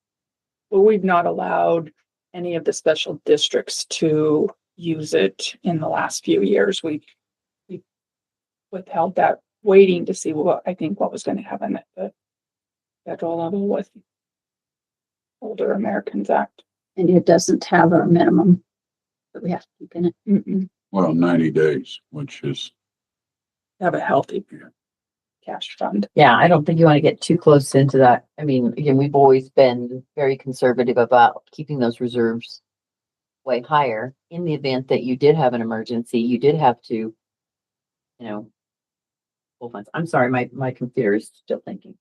Well, we've not allowed any of the special districts to use it in the last few years. We withheld that, waiting to see what was going to happen at the federal level with Older Americans Act. And it doesn't have a minimum that we have to keep in it. Mm-mm. Well, 90 days, which is, Have a healthy cash fund. Yeah, I don't think you want to get too close into that. I mean, again, we've always been very conservative about keeping those reserves way higher in the event that you did have an emergency, you did have to, pull funds. I'm sorry, my computer is still thinking.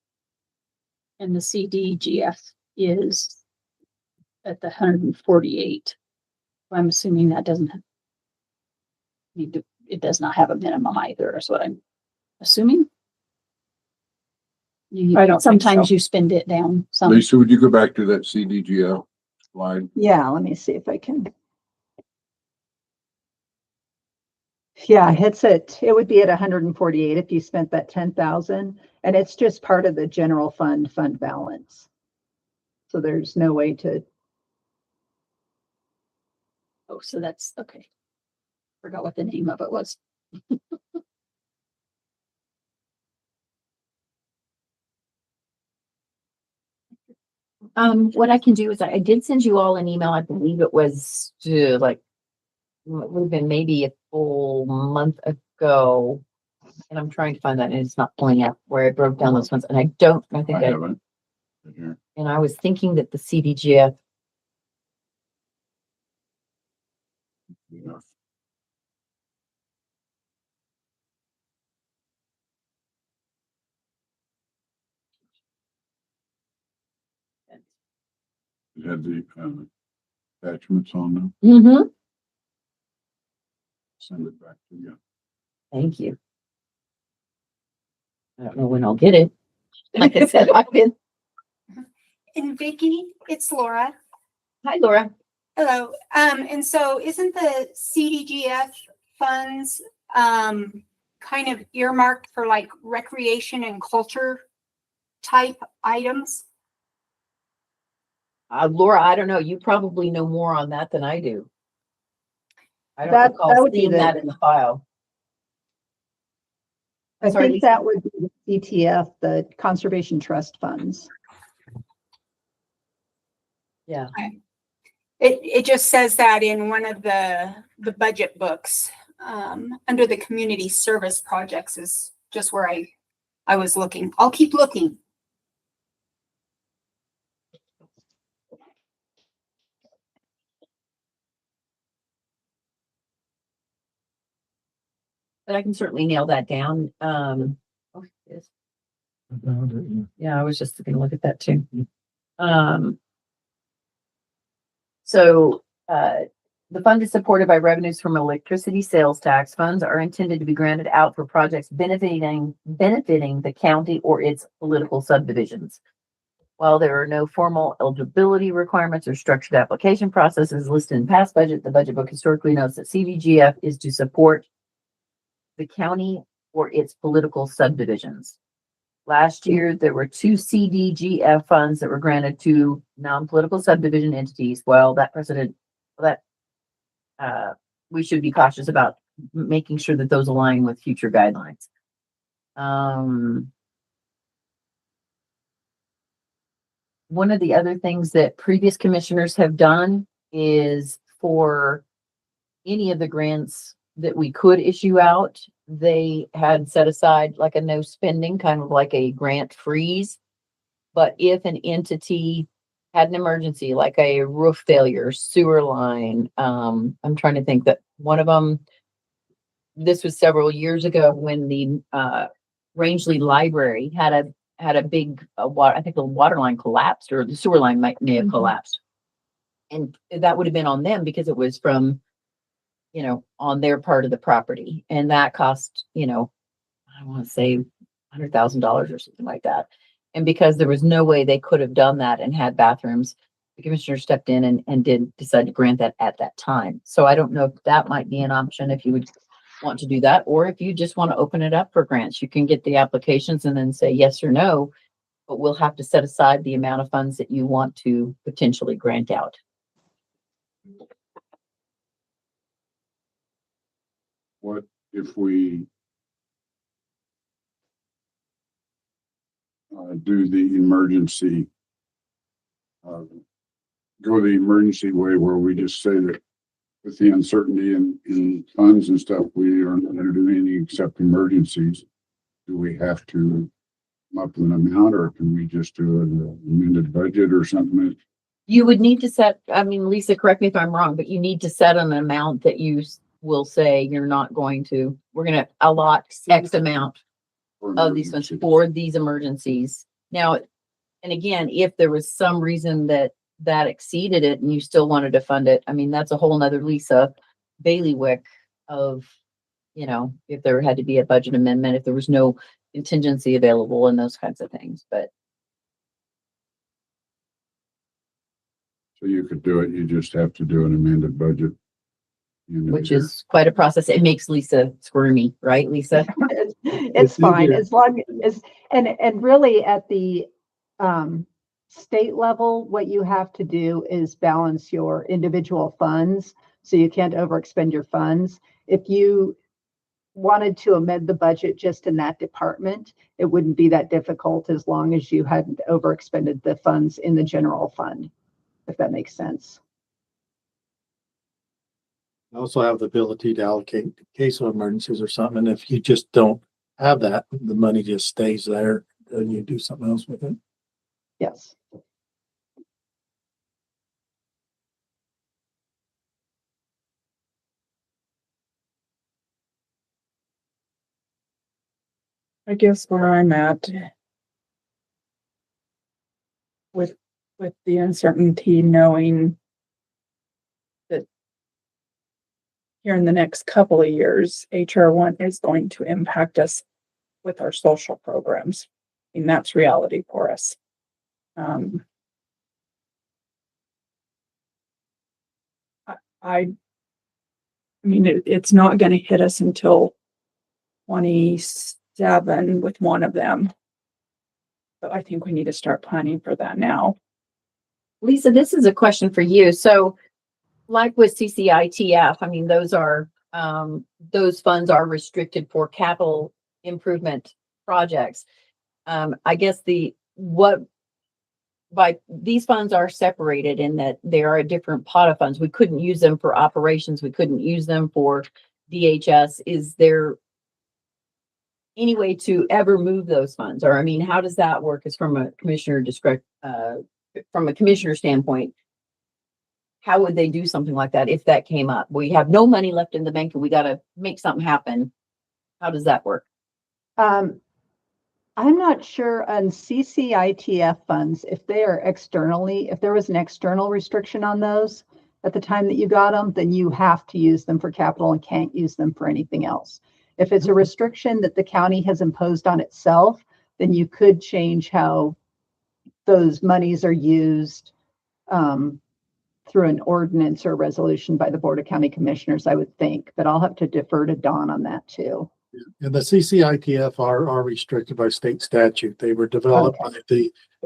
And the CDGF is at the 148. I'm assuming that doesn't need to, it does not have a minimum either, is what I'm assuming. I don't think Sometimes so. you spend it down some. Lisa, would you go back to that CDGF slide? Yeah, let me see if I can. Yeah, it would be at 148 if you spent that 10,000, and it's just part of the general fund balance. So there's no way to, Oh, so that's okay. Forgot what the name of it was. What I can do is I did send you all an email. I believe it was like, it would have been maybe a full month ago. And I'm trying to find that and it's not pulling out where I broke down those ones. And I think I haven't. Here. and I was thinking that the CDGF, Yeah. It had the attachments on them. Send it back to you. Thank you. I don't know when I'll get it. Like I said, I've been, And Vicky, it's Laura. hi Laura. Hello. And so isn't the CDGF funds kind of earmarked for like recreation and culture type items? Laura, I don't know. You probably know more on that than I do. I don't That recall would be seeing that in the file. I Sorry, think Lisa. that would be the CTF, the Conservation Trust Funds. Yeah. It just says that in one of the budget books, under the community service projects is just where I was looking. I'll keep looking. But I can certainly nail that down. Oh, yes. Yeah, I was just gonna look at that too. Um, so, the fund is supported by revenues from electricity sales tax. Funds are intended to be granted out for projects benefiting the county or its political subdivisions. While there are no formal eligibility requirements or structured application processes listed in past budget, the budget book historically notes that CVGF is to support the county or its political subdivisions. Last year, there were 2 CDGF funds that were granted to non-political subdivision entities. Well, we should be cautious about making sure that those align with future guidelines. One of the other things that previous commissioners have done is for any of the grants that we could issue out, they had set aside like a no spending, kind of like a grant freeze. But if an entity had an emergency, like a roof failure, sewer line, I'm trying to think that one of them, this was several years ago when the Rangeley Library had a big water, I think the water line collapsed or the sewer line may have collapsed. And that would have been on them because it was from, on their part of the property. And that cost, I want to say $100,000 or something like that. And because there was no way they could have done that and had bathrooms, the commissioner stepped in and did decide to grant that at that time. So I don't know if that might be an option if you would want to do that, or if you just want to open it up for grants. You can get the applications and then say yes or no, but we'll have to set aside the amount of funds that you want to potentially grant out. What if we do the emergency, go the emergency way where we just say that with the uncertainty in funds and stuff, we aren't going to do anything except emergencies. Do we have to come up with an amount, or can we just do an amended budget or something? You would need to set, Lisa, correct me if I'm wrong, but you need to set an amount that you will say we're going to allot X amount of these funds for these emergencies. Now, and again, if there was some reason that exceeded it and you still wanted to fund it, that's a whole nother Lisa bailiwick of, if there had to be a budget amendment, if there was no contingency available and those kinds of things, but. So you could do it, you just have to do an amended budget. Which is quite a process. It makes Lisa squirmy, right, Lisa? It's fine, easier. as long as, and really at the state level, what you have to do is balance your individual funds, so you can't overexpend your funds. If you wanted to amend the budget just in that department, it wouldn't be that difficult as long as you hadn't overexpended the funds in the general fund, if that makes sense. I also have the ability to allocate in case of emergencies or something. And if you just don't have that, the money just stays there and you do something else with it. Yes. I guess where I'm at with the uncertainty, knowing that here in the next couple of years, HR1 is going to impact us with our social programs. And that's reality for us. It's not going to hit us until 27 with one of them. But I think we need to start planning for that now. Lisa, this is a question for you. So like with CCITF, those funds are restricted for capital improvement projects. I guess these funds are separated in that they are a different pot of funds. We couldn't use them for operations. We couldn't use them for DHS. Is there any way to ever move those funds? Or, I mean, how does that work as from a from a commissioner standpoint? How would they do something like that if that came up? We have no money left in the bank and we got to make something happen. How does that work? I'm not sure on CCITF funds, if they are externally, if there was an external restriction on those at the time that you got them, then you have to use them for capital and can't use them for anything else. If it's a restriction that the county has imposed on itself, then you could change how those monies are used through an ordinance or resolution by the Board of County Commissioners, I would think, but I'll have to defer to Dawn on that too. And the CCITF are restricted by state statute. They were developed by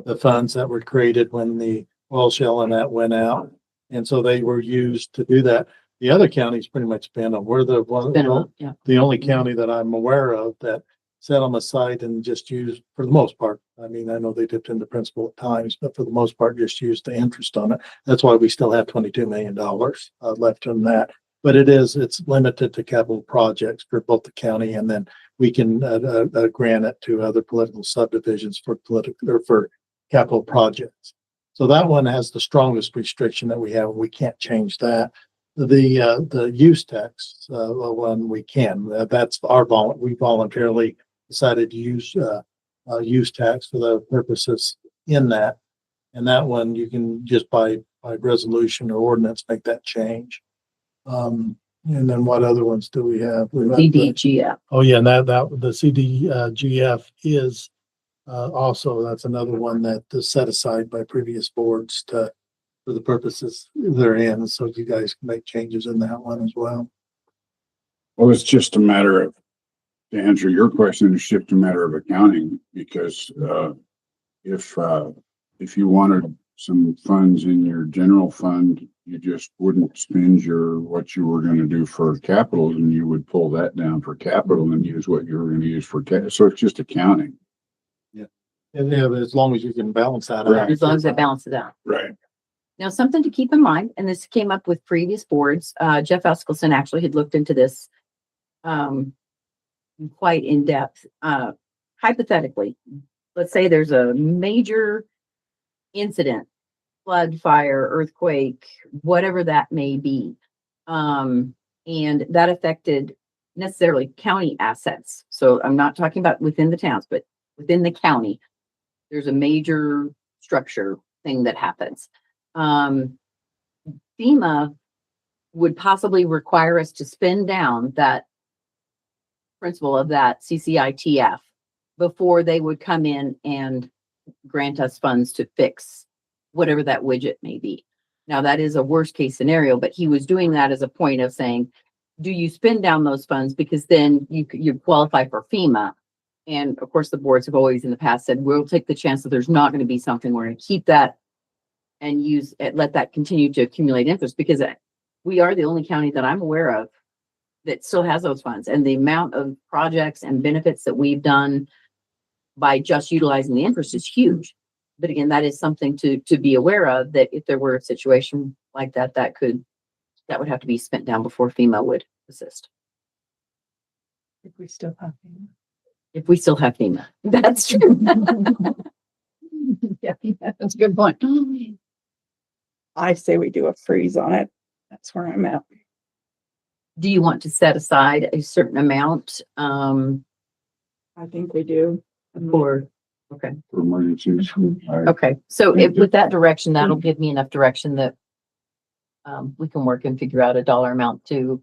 the funds that were created when the oil shale and that went out. And so they were used to do that. The other counties pretty much spend them. We're the only county that I'm aware of that set them aside and just used for the most part. I mean, I know they dipped into principal at times, but for the most part, just used the interest on it. That's why we still have $22 million left in that. But it's limited to capital projects for both the county, and then we can grant it to other political subdivisions for capital projects. So that one has the strongest restriction that we have. We can't change that. The use tax one we can. That's we voluntarily decided to use use tax for the purposes in that, and that one you can just by resolution or ordinance make that change. And then what other ones do we have? CDGF. Oh yeah, and the CDGF is also, that's another one that is set aside by previous boards for the purposes they're in. So you guys can make changes in that one as well. Well, it's just a matter of, to answer your question, it's just a matter of accounting, because if you wanted some funds in your general fund, you just wouldn't spend what you were going to do for capital, and you would pull that down for capital and use what you were going to use for capital. So it's just accounting. And yeah, as long as you can balance that Right. out. As long as it balances out. Right. Now, something to keep in mind, and this came up with previous boards, Jeff Eskelson actually had looked into this quite in depth. Hypothetically, let's say there's a major incident, flood, fire, earthquake, whatever that may be. And that affected necessarily county assets. So I'm not talking about within the towns, but within the county, there's a major structure thing that happens. FEMA would possibly require us to spend down that principal of that CCITF before they would come in and grant us funds to fix whatever that widget may be. Now, that is a worst case scenario, but he was doing that as a point of saying, do you spend down those funds? Because then you qualify for FEMA. And of course, the boards have always in the past said, we'll take the chance that there's not going to be something. We're going to keep that and let that continue to accumulate interest, because we are the only county that I'm aware of that still has those funds. And the amount of projects and benefits that we've done by just utilizing the interest is huge. But again, that is something to be aware of, that if there were a situation like that, that would have to be spent down before FEMA would assist. If we still have FEMA. If we still have FEMA, that's true. Yeah, that's a good point. I say we do a freeze on it. That's where I'm at. Do you want to set aside a certain amount? I think we do. For emergencies. Okay, so with that direction, that'll give me enough direction that we can work and figure out a dollar amount to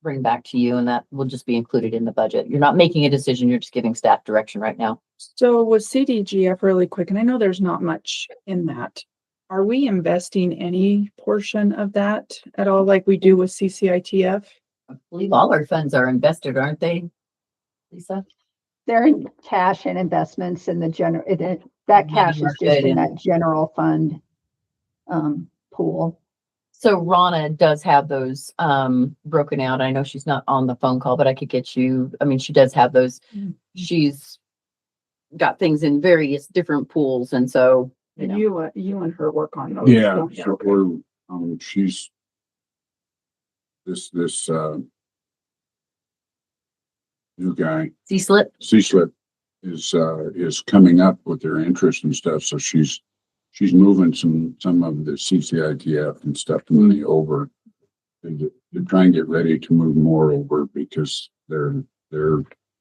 bring back to you, and that will just be included in the budget. You're not making a decision, you're just giving staff direction right now. So with CDGF really quick, and I know there's not much in that. Are we investing any portion of that at all like we do with CCITF? I believe all our funds are invested, aren't they, Lisa? They're in cash and investments in the general, that cash is just in that general fund pool. So Rana does have those broken out. I know she's not on the phone call, but I could get you, I mean, she does have those. She's got things in various different pools, and so, you And know, you and her work on those. Yeah, don't you? so we're, she's this new guy, C-slip. C-slip is coming up with their interest and stuff. So she's moving some of the CCITF and stuff money over. And they're trying to get ready to move more over because they're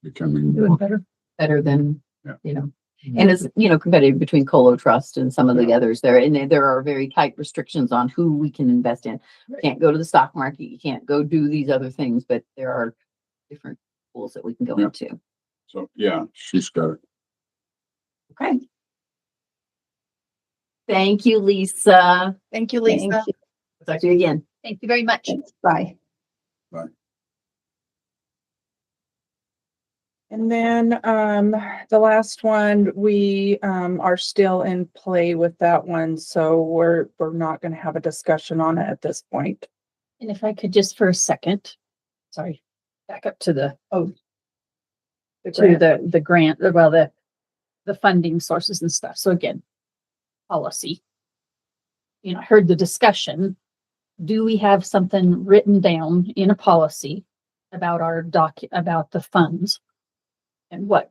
becoming Doing more. better than, Yeah. you know, and it's, you know, competitive between Colo Trust and some of the Yeah. others there. And there are very tight restrictions on who we can invest in. You can't go to the stock market. You can't go do these other things, but there are different pools that we can go Yeah. into. So, yeah, she's got it. Okay. Thank you, Lisa. Thank you, Thank Lisa. you. Talk to you again. Thank you very much. Thanks. Bye. And then, the last one, we, are still in play with that one, so we're not gonna have a discussion on it at this point. And if I could just for a second, sorry, back up to the, the grant, well, the funding sources and stuff. So again, policy. You know, I heard the discussion. Do we have something written down in a policy about about the funds? And what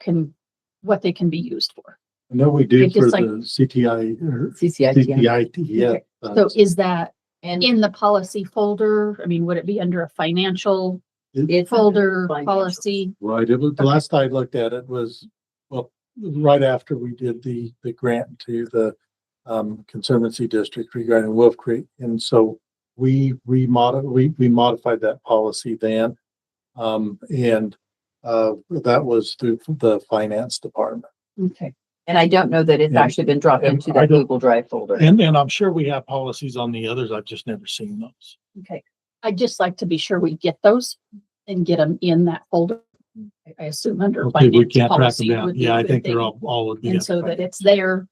they can be used for? I know we do It's for just like- the CTI or CCIT. CTITF. Okay. So is that And in the policy folder? I mean, would it be under a financial it's folder financial. policy? Right, it was, the last I looked at it was, well, right after we did the grant to the Conservancy District regarding Wolf Creek. And so we modified that policy then. That was through the finance department. Okay. And I don't know that it's Yeah. actually been dropped And into I that don't- Google Drive folder. And I'm sure we have policies on the others. I've just never seen those. Okay. I'd just like to be sure we get those and get them in that folder. I assume under Okay, we finance can't track them policy down. would be Yeah, a I good think they're thing. all would be. And so that it's there.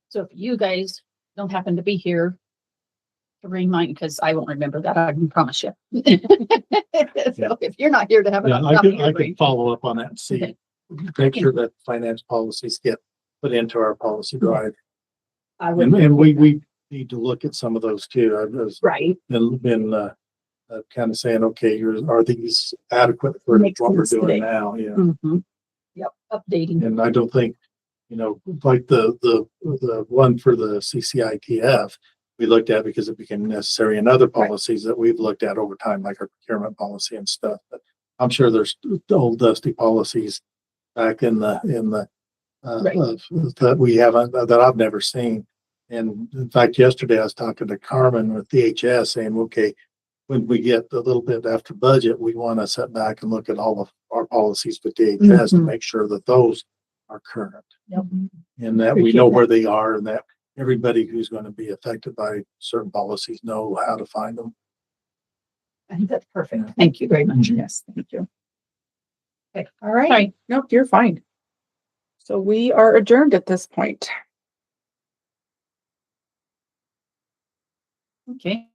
So if you guys don't happen to be here to remind, because I won't remember that, I can promise you. So if you're not here to have it Yeah, on I top of could your brain, follow up on that and see, Okay. make sure that finance policies get put into our policy drive. I would. And we need to look at some of those too. I've just Right. been kind of saying, okay, are these adequate for Makes what we're sense doing today. now? Yeah. Mhm. Yep, updating. And I don't think, you know, like the one for the CCITF, we looked at because it became necessary in other policies that we've looked at over time, like our procurement policy and stuff. But I'm sure there's old dusty policies back in the Right. that we haven't, that I've never seen. And in fact, yesterday I was talking to Carmen with DHS saying, okay, when we get a little bit after budget, we want to sit back and look at all of our policies with DHS to Mhm. make sure that those are current. Yep. And that we Appreciate know that. where they are and that everybody who's going to be affected by certain policies know how to find them. I think that's perfect. Thank you very much. Yes, thank you. Okay. All right. Sorry. Nope, you're fine. So we are adjourned at this point. Okay.